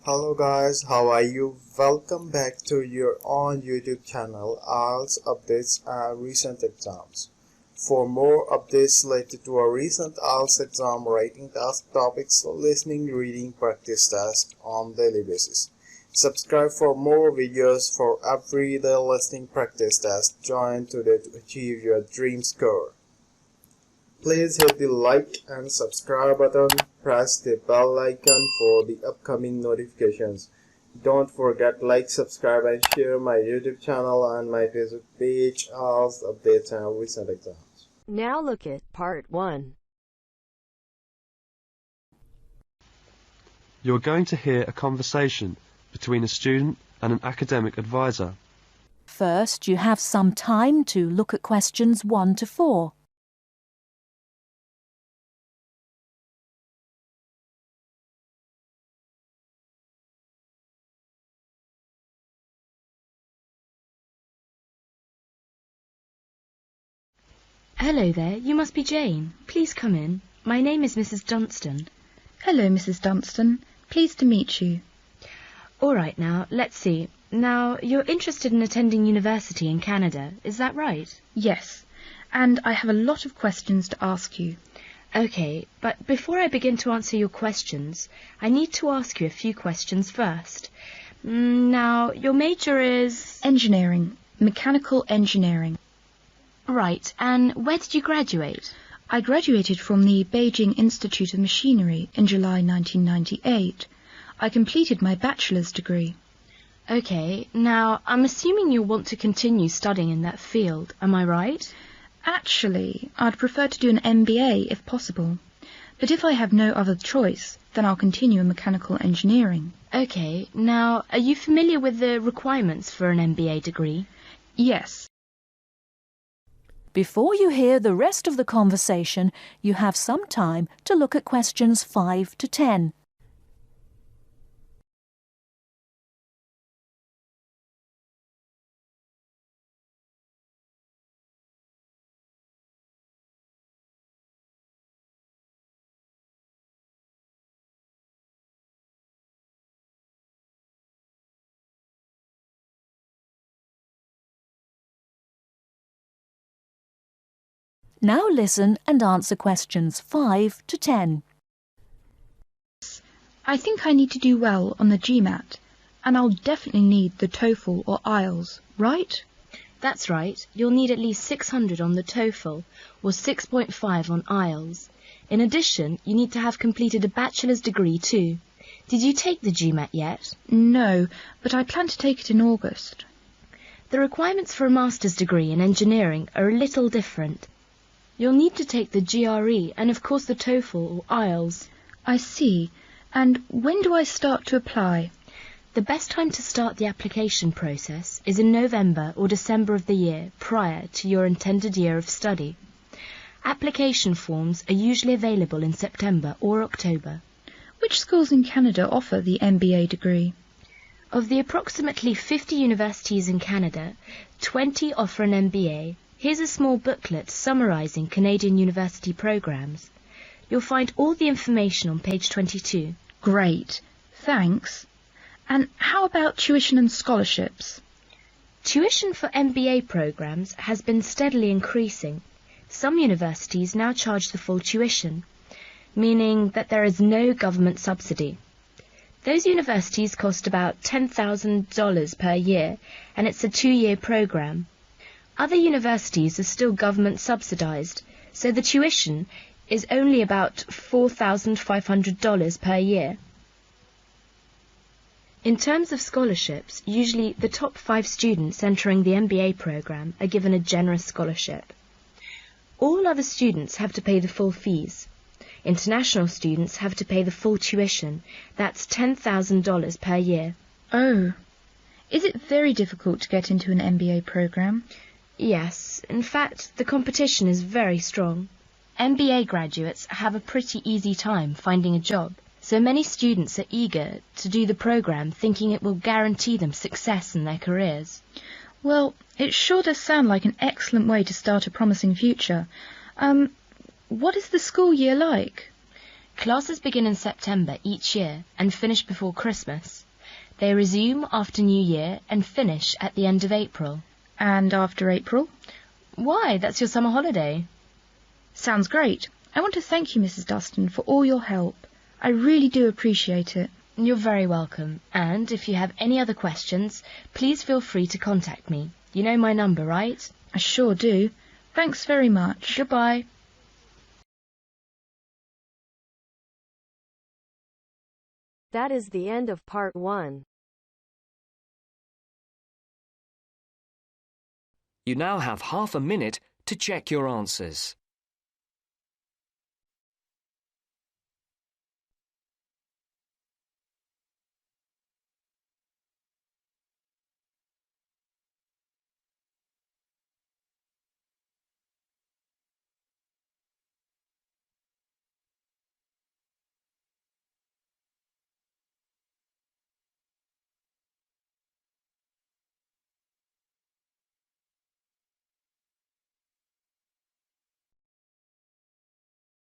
Hello guys, how are you? Welcome back to your own YouTube channel, IELTS Updates and Recent Exams. For more updates related to our recent IELTS exam writing task topics, listening, reading, practice test on daily basis. Subscribe for more videos for everyday listening practice test. Join today to achieve your dream score. Please hit the like and subscribe button. Press the bell icon for the upcoming notifications. Don't forget like, subscribe and share my YouTube channel and my Facebook page, IELTS Updates and Recent Exams. Now look at Part 1. You're going to hear a conversation between a student and an academic advisor. First, you have some time to look at questions 1 to 4. Hello there, you must be Jane. Please come in. My name is Mrs. Dunstan. Hello, Mrs. Dunstan. Pleased to meet you. All right, now, let's see. Now, you're interested in attending university in Canada, is that right? Yes, and I have a lot of questions to ask you. Okay, but before I begin to answer your questions, I need to ask you a few questions first. Now, your major is... Engineering. Mechanical engineering. Right, and where did you graduate? I graduated from the Beijing Institute of Machinery in July 1998. I completed my bachelor's degree. Okay, now, I'm assuming you'll want to continue studying in that field, am I right? Actually, I'd prefer to do an MBA if possible. But if I have no other choice, then I'll continue in mechanical engineering. Okay, now, are you familiar with the requirements for an MBA degree? Yes. Before you hear the rest of the conversation, you have some time to look at questions 5 to 10. Now listen and answer questions 5 to 10. I think I need to do well on the GMAT, and I'll definitely need the TOEFL or IELTS, right? That's right. You'll need at least 600 on the TOEFL or 6.5 on IELTS. In addition, you need to have completed a bachelor's degree too. Did you take the GMAT yet? No, but I plan to take it in August. The requirements for a master's degree in engineering are a little different. You'll need to take the GRE and of course the TOEFL or IELTS. I see. And when do I start to apply? The best time to start the application process is in November or December of the year prior to your intended year of study. Application forms are usually available in September or October. Which schools in Canada offer the MBA degree? Of the approximately 50 universities in Canada, 20 offer an MBA. Here's a small booklet summarising Canadian university programmes. You'll find all the information on page 22. Great, thanks. And how about tuition and scholarships? Tuition for MBA programmes has been steadily increasing. Some universities now charge the full tuition, meaning that there is no government subsidy. Those universities cost about $10,000 per year, and it's a 2-year programme. Other universities are still government subsidised, so the tuition is only about $4,500 per year. In terms of scholarships, usually the top 5 students entering the MBA programme are given a generous scholarship. All other students have to pay the full fees. International students have to pay the full tuition. That's $10,000 per year. Oh, is it very difficult to get into an MBA programme? Yes, in fact, the competition is very strong. MBA graduates have a pretty easy time finding a job, so many students are eager to do the programme thinking it will guarantee them success in their careers. Well, it sure does sound like an excellent way to start a promising future. What is the school year like? Classes begin in September each year and finish before Christmas. They resume after New Year and finish at the end of April. And after April? Why, that's your summer holiday. Sounds great. I want to thank you, Mrs. Dustin, for all your help. I really do appreciate it. You're very welcome, and if you have any other questions, please feel free to contact me. You know my number, right? I sure do. Thanks very much. Goodbye. That is the end of part 1. You now have half a minute to check your answers.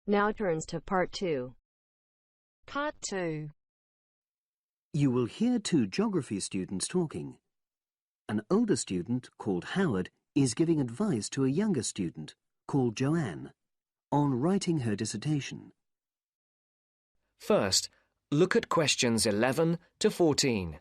Now turns to part 2. Part 2. You will hear two geography students talking. An older student, called Howard, is giving advice to a younger student, called Joanne, on writing her dissertation. First, look at questions 11 to 14.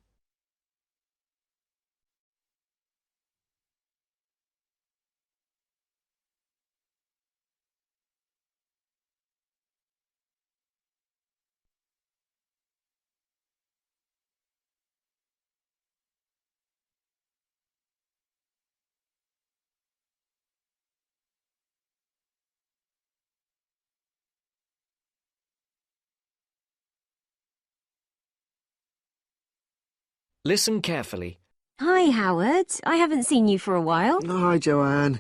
Listen carefully. Hi, Howard. I haven't seen you for a while. Hi, Joanne.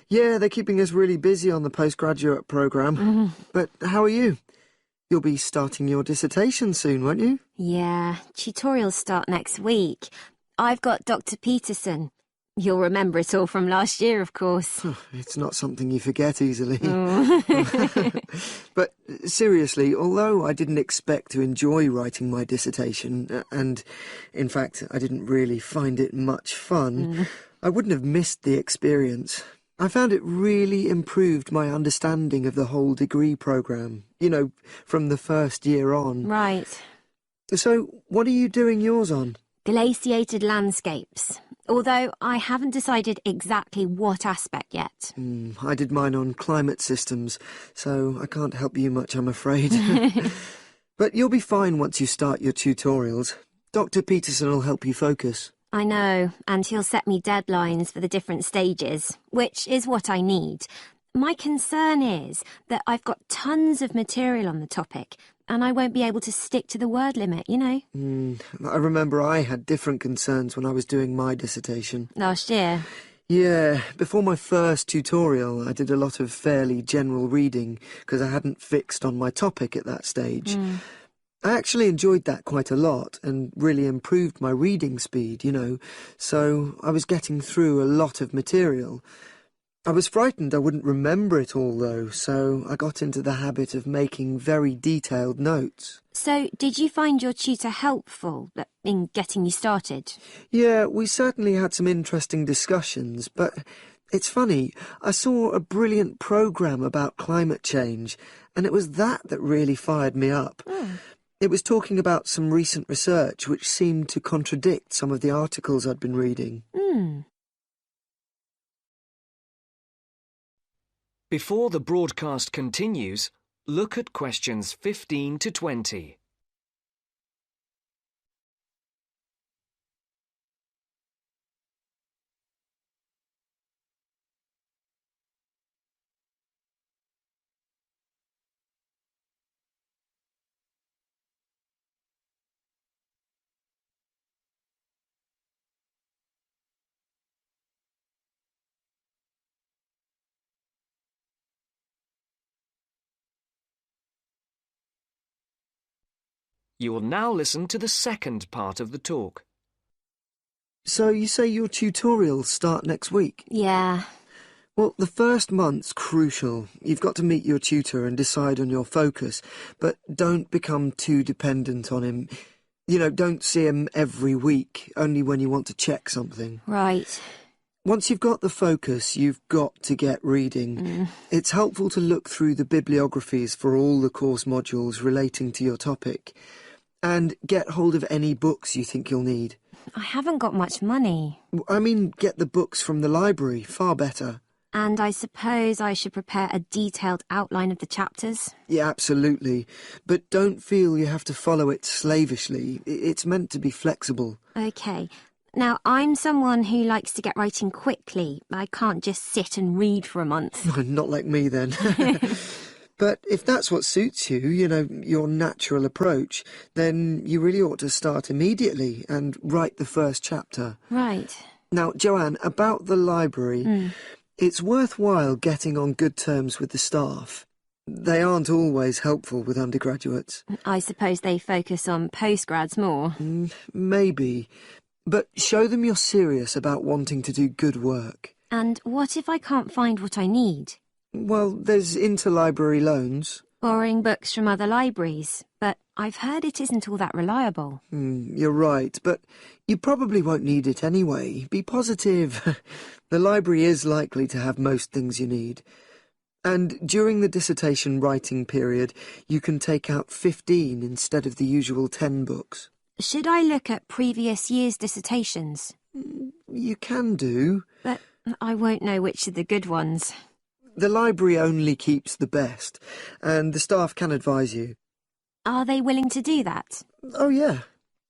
Yeah, they're keeping us really busy on the postgraduate programme. But how are you? You'll be starting your dissertation soon, won't you? Yeah, tutorials start next week. I've got Dr. Peterson. You'll remember it all from last year, of course. It's not something you forget easily. Oh. But seriously, although I didn't expect to enjoy writing my dissertation, and in fact I didn't really find it much fun, I wouldn't have missed the experience. I found it really improved my understanding of the whole degree programme, you know, from the first year on. Right. So, what are you doing yours on? Glaciated landscapes. Although I haven't decided exactly what aspect yet. I did mine on climate systems, so I can't help you much, I'm afraid. But you'll be fine once you start your tutorials. Dr. Peterson will help you focus. I know, and he'll set me deadlines for the different stages, which is what I need. My concern is that I've got tons of material on the topic, and I won't be able to stick to the word limit, you know. I remember I had different concerns when I was doing my dissertation. Last year? Yeah, before my first tutorial, I did a lot of fairly general reading because I hadn't fixed on my topic at that stage. I actually enjoyed that quite a lot and really improved my reading speed, you know, so I was getting through a lot of material. I was frightened I wouldn't remember it all, though, so I got into the habit of making very detailed notes. So, did you find your tutor helpful in getting you started? Yeah, we certainly had some interesting discussions, but it's funny, I saw a brilliant programme about climate change, and it was that really fired me up. It was talking about some recent research which seemed to contradict some of the articles I'd been reading. Before the broadcast continues, look at questions 15 to 20. You will now listen to the second part of the talk. So you say your tutorials start next week? Yeah. Well, the first month's crucial. You've got to meet your tutor and decide on your focus, but don't become too dependent on him. You know, don't see him every week, only when you want to check something. Right. Once you've got the focus, you've got to get reading. It's helpful to look through the bibliographies for all the course modules relating to your topic, and get hold of any books you think you'll need. I haven't got much money. I mean, get the books from the library, far better. And I suppose I should prepare a detailed outline of the chapters? Yeah, absolutely. But don't feel you have to follow it slavishly. It's meant to be flexible. OK. Now, I'm someone who likes to get writing quickly. I can't just sit and read for a month. Not like me, then. But if that's what suits you, you know, your natural approach, then you really ought to start immediately and write the first chapter. Right. Now, Joanne, about the library, it's worthwhile getting on good terms with the staff. They aren't always helpful with undergraduates. I suppose they focus on postgrads more. Maybe. But show them you're serious about wanting to do good work. And what if I can't find what I need? Well, there's interlibrary loans. Borrowing books from other libraries, but I've heard it isn't all that reliable. You're right, but you probably won't need it anyway. Be positive. The library is likely to have most things you need. And during the dissertation writing period, you can take out 15 instead of the usual 10 books. Should I look at previous year's dissertations? You can do. But I won't know which are the good ones. The library only keeps the best, and the staff can advise you. Are they willing to do that? Oh, yeah.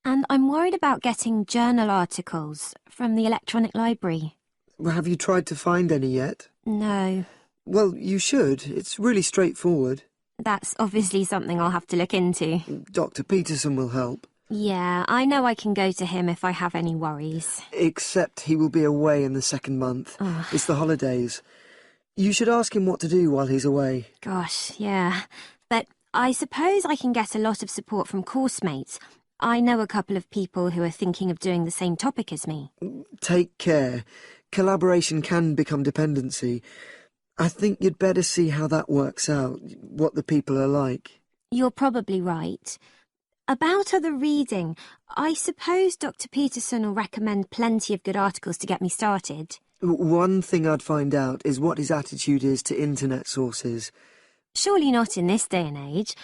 And I'm worried about getting journal articles from the electronic library. Have you tried to find any yet? No. Well, you should. It's really straightforward. That's obviously something I'll have to look into. Dr. Peterson will help. Yeah, I know I can go to him if I have any worries. Except he will be away in the second month. It's the holidays. You should ask him what to do while he's away. Gosh, yeah. But I suppose I can get a lot of support from course mates. I know a couple of people who are thinking of doing the same topic as me. Take care. Collaboration can become dependency. I think you'd better see how that works out, what the people are like. You're probably right. About other reading, I suppose Dr. Peterson will recommend plenty of good articles to get me started. One thing I'd find out is what his attitude is to internet sources. Surely not in this day and age.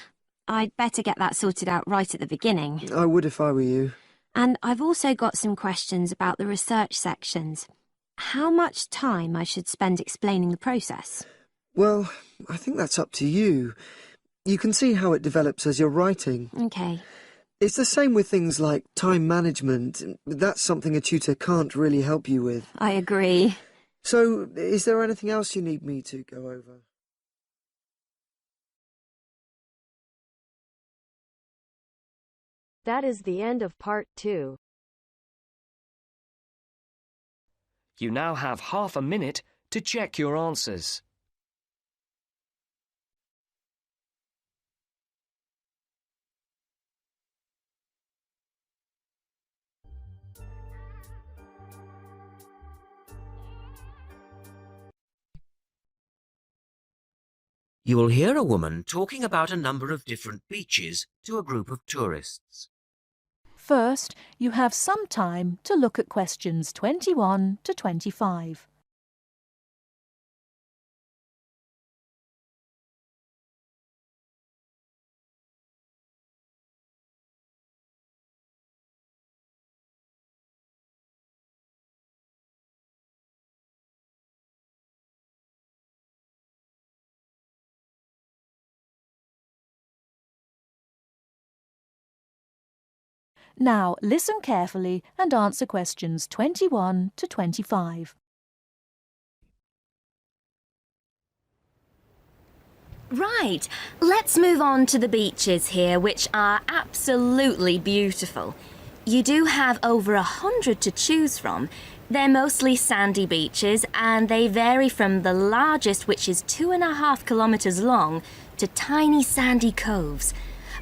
I'd better get that sorted out right at the beginning. I would if I were you. And I've also got some questions about the research sections. How much time I should spend explaining the process? Well, I think that's up to you. You can see how it develops as you're writing. OK. It's the same with things like time management. That's something a tutor can't really help you with. I agree. So, is there anything else you need me to go over? That is the end of part 2. You now have half a minute to check your answers. You will hear a woman talking about a number of different beaches to a group of tourists. First, you have some time to look at questions 21 to 25. Now, listen carefully and answer questions 21 to 25. Right, let's move on to the beaches here, which are absolutely beautiful. You do have over 100 to choose from. They're mostly sandy beaches, and they vary from the largest, which is 2.5 kilometres long, to tiny sandy coves.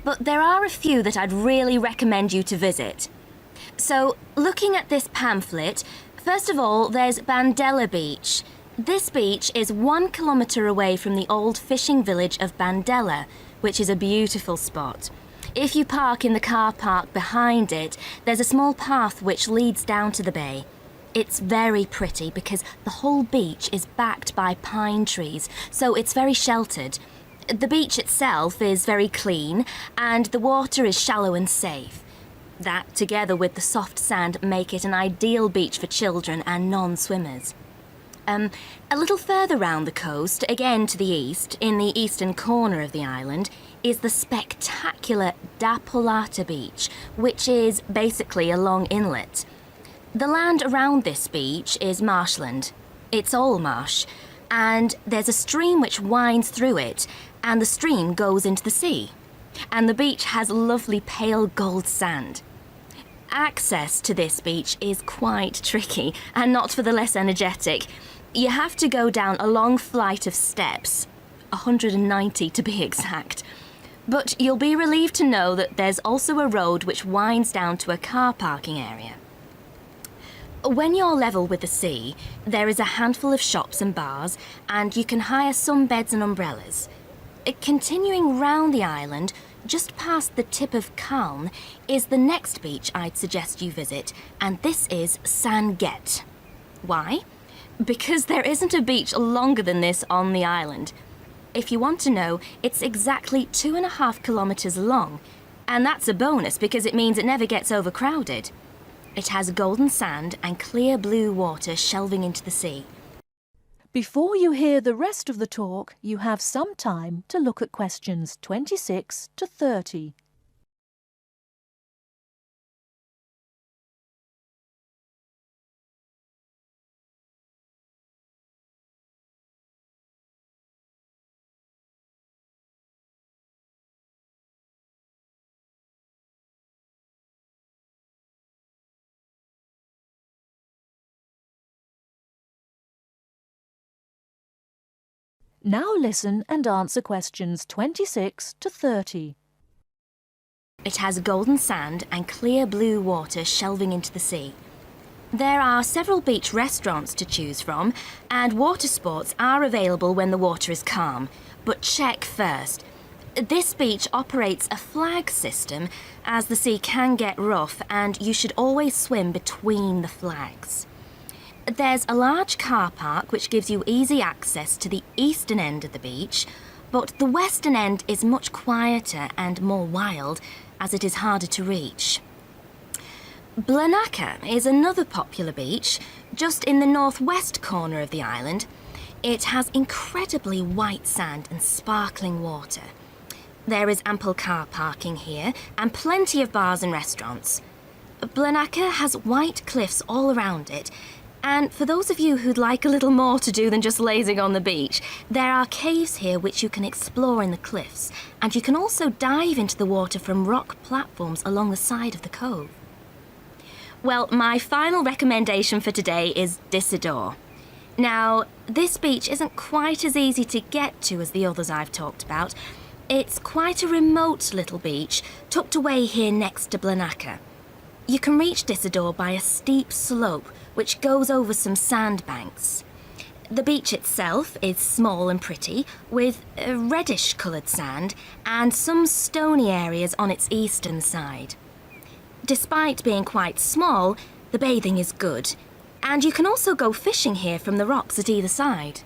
But there are a few that I'd really recommend you to visit. So, looking at this pamphlet, first of all, there's Bandella Beach. This beach is 1 kilometre away from the old fishing village of Bandella, which is a beautiful spot. If you park in the car park behind it, there's a small path which leads down to the bay. It's very pretty because the whole beach is backed by pine trees, so it's very sheltered. The beach itself is very clean and the water is shallow and safe. That, together with the soft sand, make it an ideal beach for children and non-swimmers. A little further round the coast, again to the east, in the eastern corner of the island, is the spectacular Dapolata Beach, which is basically a long inlet. The land around this beach is marshland. It's all marsh, and there's a stream which winds through it, and the stream goes into the sea. And the beach has lovely pale gold sand. Access to this beach is quite tricky, and not for the less energetic. You have to go down a long flight of steps, 190 to be exact. But you'll be relieved to know that there's also a road which winds down to a car parking area. When you're level with the sea, there is a handful of shops and bars, and you can hire some beds and umbrellas. Continuing round the island, just past the tip of Calne, is the next beach I'd suggest you visit, and this is Sanget. Why? Because there isn't a beach longer than this on the island. If you want to know, it's exactly 2.5 kilometres long, and that's a bonus because it means it never gets overcrowded. It has golden sand and clear blue water shelving into the sea. Before you hear the rest of the talk, you have some time to look at questions 26 to 30. Now listen and answer questions 26 to 30. It has golden sand and clear blue water shelving into the sea. There are several beach restaurants to choose from, and water sports are available when the water is calm. But check first. This beach operates a flag system, as the sea can get rough and you should always swim between the flags. There's a large car park which gives you easy access to the eastern end of the beach, but the western end is much quieter and more wild, as it is harder to reach. Blanaka is another popular beach, just in the northwest corner of the island. It has incredibly white sand and sparkling water. There is ample car parking here and plenty of bars and restaurants. Blanaka has white cliffs all around it, and for those of you who'd like a little more to do than just lazing on the beach, there are caves here which you can explore in the cliffs, and you can also dive into the water from rock platforms along the side of the cove. Well, my final recommendation for today is Disador. Now, this beach isn't quite as easy to get to as the others I've talked about. It's quite a remote little beach, tucked away here next to Blanaka. You can reach Disador by a steep slope which goes over some sandbanks. The beach itself is small and pretty, with reddish-coloured sand and some stony areas on its eastern side. Despite being quite small, the bathing is good, and you can also go fishing here from the rocks at either side.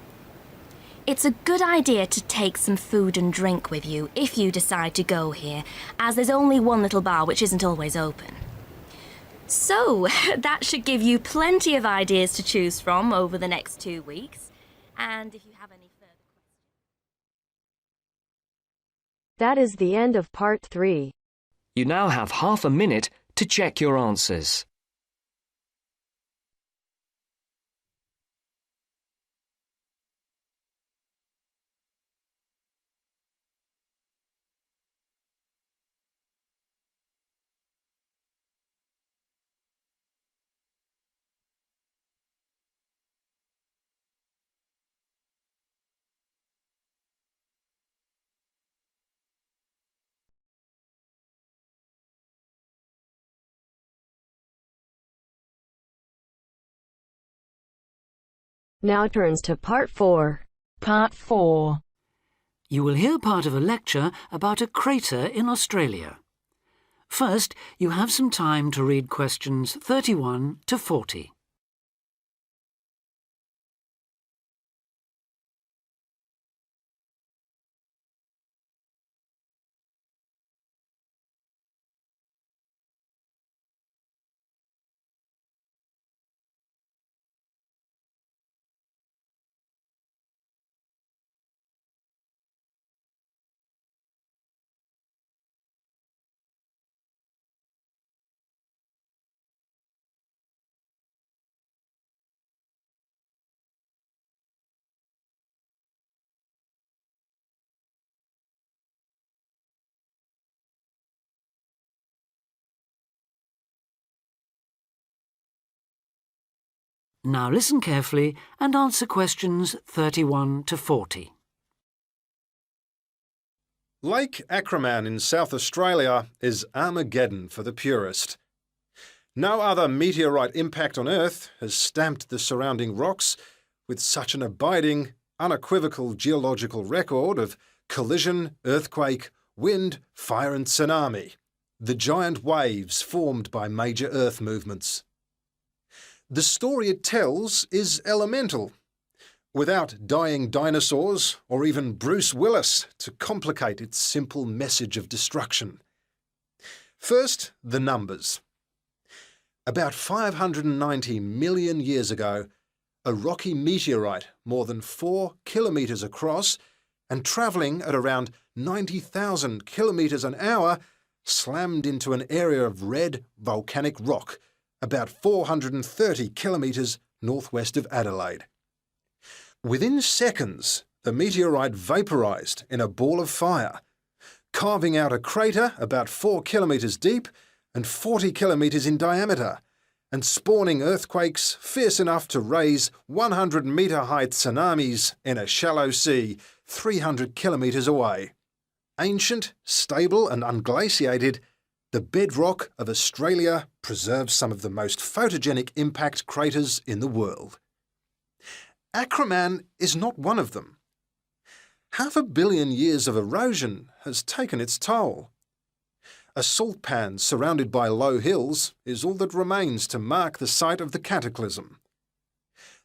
It's a good idea to take some food and drink with you if you decide to go here, as there's only one little bar which isn't always open. So, that should give you plenty of ideas to choose from over the next 2 weeks. And if you have any further questions... That is the end of part 3. You now have half a minute to check your answers. Now turns to Part 4. Part 4. You will hear part of a lecture about a crater in Australia. First, you have some time to read questions 31 to 40. Now listen carefully and answer questions 31 to 40. Lake Acraman in South Australia is Armageddon for the purist. No other meteorite impact on Earth has stamped the surrounding rocks with such an abiding, unequivocal geological record of collision, earthquake, wind, fire and tsunami, the giant waves formed by major Earth movements. The story it tells is elemental, without dying dinosaurs or even Bruce Willis to complicate its simple message of destruction. First, the numbers. About 590 million years ago, a rocky meteorite more than 4 kilometres across and travelling at around 90,000 kilometres an hour slammed into an area of red volcanic rock about 430 kilometres northwest of Adelaide. Within seconds, the meteorite vaporised in a ball of fire, carving out a crater about 4 kilometres deep and 40 kilometres in diameter, and spawning earthquakes fierce enough to raise 100-metre-high tsunamis in a shallow sea 300 kilometres away. Ancient, stable and unglaciated, the bedrock of Australia preserves some of the most photogenic impact craters in the world. Acraman is not one of them. 500 million years of erosion has taken its toll. A salt pan surrounded by low hills is all that remains to mark the site of the cataclysm.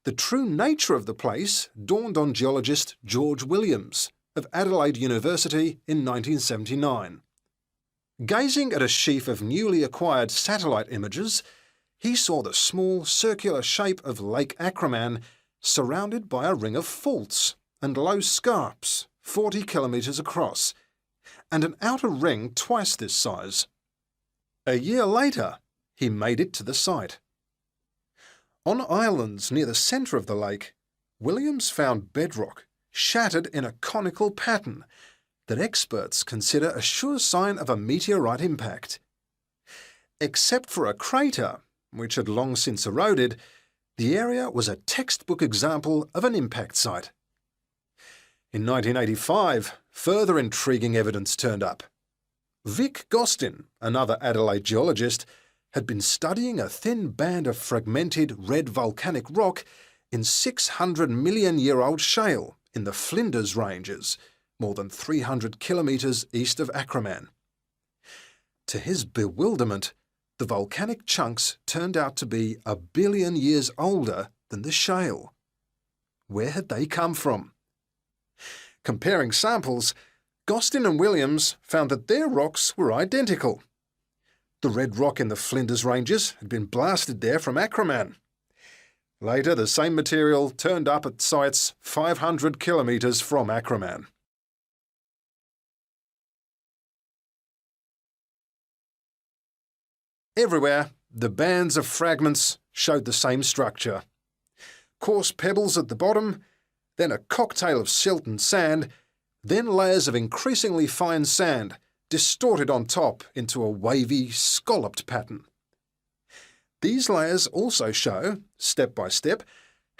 The true nature of the place dawned on geologist George Williams of Adelaide University in 1979. Gazing at a sheaf of newly acquired satellite images, he saw the small circular shape of Lake Acraman surrounded by a ring of faults and low scarps 40 kilometres across, and an outer ring twice this size. A year later, he made it to the site. On islands near the centre of the lake, Williams found bedrock shattered in a conical pattern that experts consider a sure sign of a meteorite impact. Except for a crater, which had long since eroded, the area was a textbook example of an impact site. In 1985, further intriguing evidence turned up. Vic Gostin, another Adelaide geologist, had been studying a thin band of fragmented red volcanic rock in 600-million-year-old shale in the Flinders Ranges, more than 300 kilometres east of Acraman. To his bewilderment, the volcanic chunks turned out to be 1 billion years older than the shale. Where had they come from? Comparing samples, Gostin and Williams found that their rocks were identical. The red rock in the Flinders Ranges had been blasted there from Acraman. Later, the same material turned up at sites 500 kilometres from Acraman. Everywhere, the bands of fragments showed the same structure. Coarse pebbles at the bottom, then a cocktail of silt and sand, then layers of increasingly fine sand distorted on top into a wavy, scalloped pattern. These layers also show, step by step,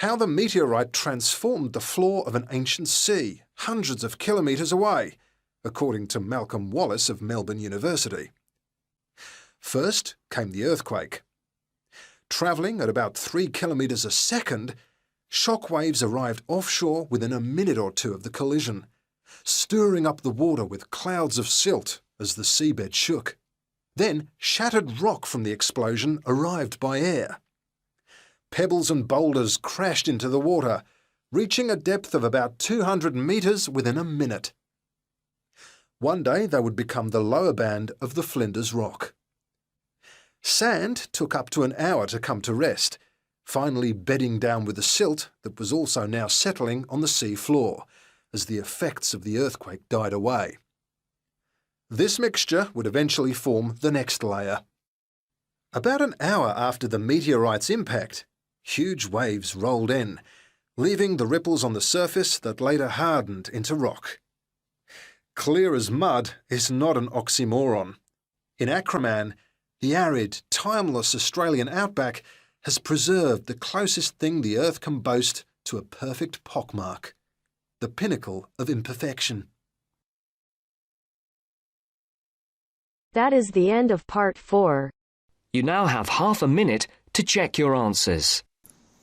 how the meteorite transformed the floor of an ancient sea hundreds of kilometres away, according to Malcolm Wallace of Melbourne University. First came the earthquake. Travelling at about 3 kilometres a second, shock waves arrived offshore within a minute or two of the collision, stirring up the water with clouds of silt as the seabed shook. Then shattered rock from the explosion arrived by air. Pebbles and boulders crashed into the water, reaching a depth of about 200 metres within a minute. One day they would become the lower band of the Flinders Rock. Sand took up to an hour to come to rest, finally bedding down with the silt that was also now settling on the sea floor as the effects of the earthquake died away. This mixture would eventually form the next layer. About an hour after the meteorite's impact, huge waves rolled in, leaving the ripples on the surface that later hardened into rock. Clear as mud is not an oxymoron. In Acraman, the arid, timeless Australian outback has preserved the closest thing the earth can boast to a perfect pockmark, the pinnacle of imperfection. That is the end of part 4. You now have half a minute to check your answers.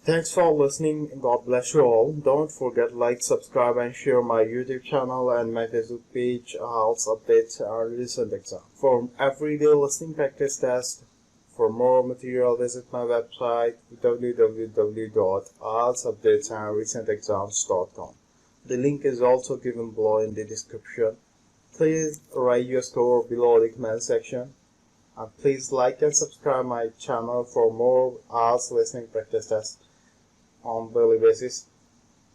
Thanks for listening. God bless you all. Don't forget like, subscribe and share my YouTube channel and my Facebook page, IELTS Updates and Recent Exam. For everyday listening practice test, for more material visit my website www.ieltsupdatesandrecentexams.com. The link is also given below in the description. Please write your score below the comment section. And please like and subscribe my channel for more IELTS listening practice tests on daily basis.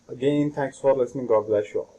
Again, thanks for listening. God bless you all.